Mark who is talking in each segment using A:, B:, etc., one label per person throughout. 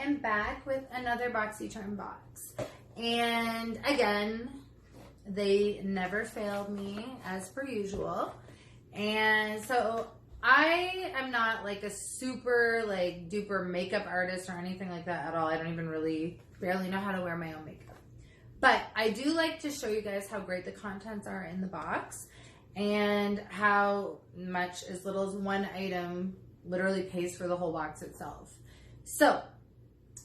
A: am back with another Boxycharm box. And again, they never failed me as per usual. And so I am not like a super like duper makeup artist or anything like that at all. I don't even really barely know how to wear my own makeup. But I do like to show you guys how great the contents are in the box and how much as little as one item literally pays for the whole box itself. So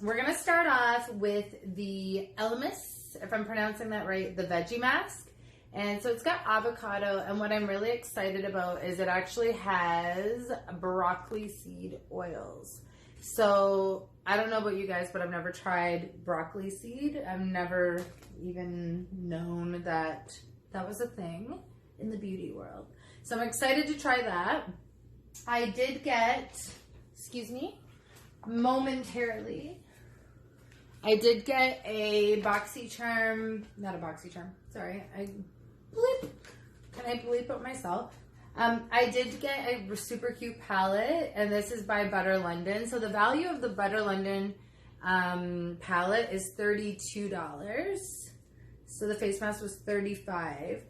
A: we're going to start off with the Elemis, if I'm pronouncing that right, the veggie mask. And so it's got avocado, and what I'm really excited about is it actually has broccoli seed oils. So I don't know about you guys, but I've never tried broccoli seed. I've never even known that that was a thing in the beauty world. So I'm excited to try that. I did get, excuse me, momentarily, I did get a Boxycharm, not a Boxycharm, sorry, can I bleep it myself? I did get a super cute palette, and this is by Butter London. So the value of the Butter London palette is $32. So the face mask was $35.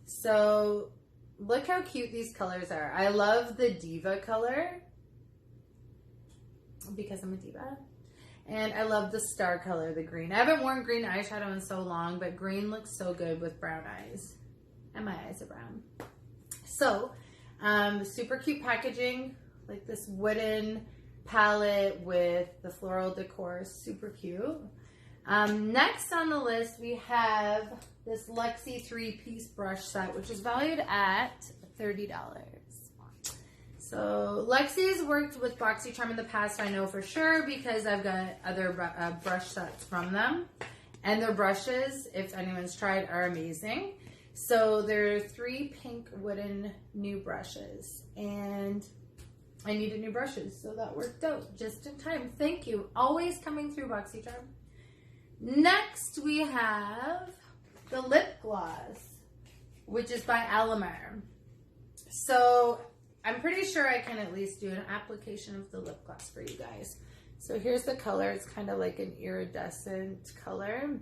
A: So look how cute these colors are. I love the Diva color because I'm a diva. And I love the star color, the green. I haven't worn green eyeshadow in so long, but green looks so good with brown eyes. And my eyes are brown. So, super cute packaging, like this wooden palette with the floral decor, super cute. Next on the list, we have this Luxie 3-piece brush set, which is valued at $30. So Luxie's worked with Boxycharm in the past, I know for sure, because I've got other brush sets from them. And their brushes, if anyone's tried, are amazing. So there are 3 pink wooden new brushes, and I needed new brushes, so that worked out just in time. Thank you. Always coming through, Boxycharm. Next, we have the lip gloss, which is by Alamar. So I'm pretty sure I can at least do an application of the lip gloss for you guys. So here's the color. It's kind of like an iridescent color.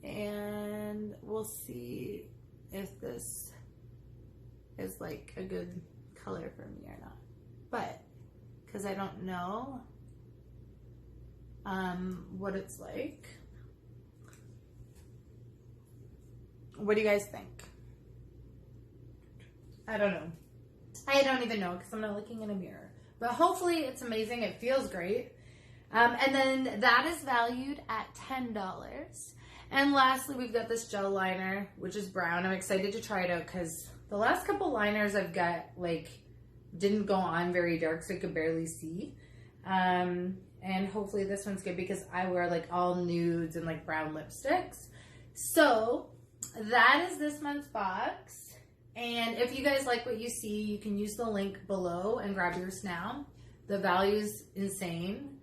A: And we'll see if this is like a good color for me or not. But, because I don't know what it's like. What do you guys think? I don't know. I don't even know because I'm not looking in a mirror. But hopefully it's amazing. It feels great. And then that is valued at $10. And lastly, we've got this gel liner, which is brown. I'm excited to try it out because the last couple liners I've got, like, didn't go on very dark, so I could barely see. And hopefully this one's good because I wear, like, all nudes and, like, brown lipsticks. So that is this month's box. And if you guys like what you see, you can use the link below and grab yours now. The value's insane.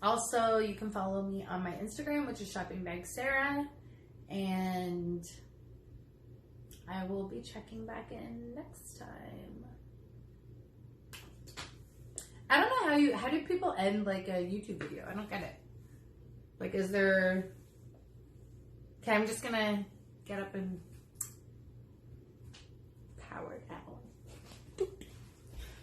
A: Also, you can follow me on my Instagram, which is shoppingbagsarah, and I will be checking back in next time. I don't know how do people end like a YouTube video? I don't get it. Like, is there? Okay, I'm just gonna get up and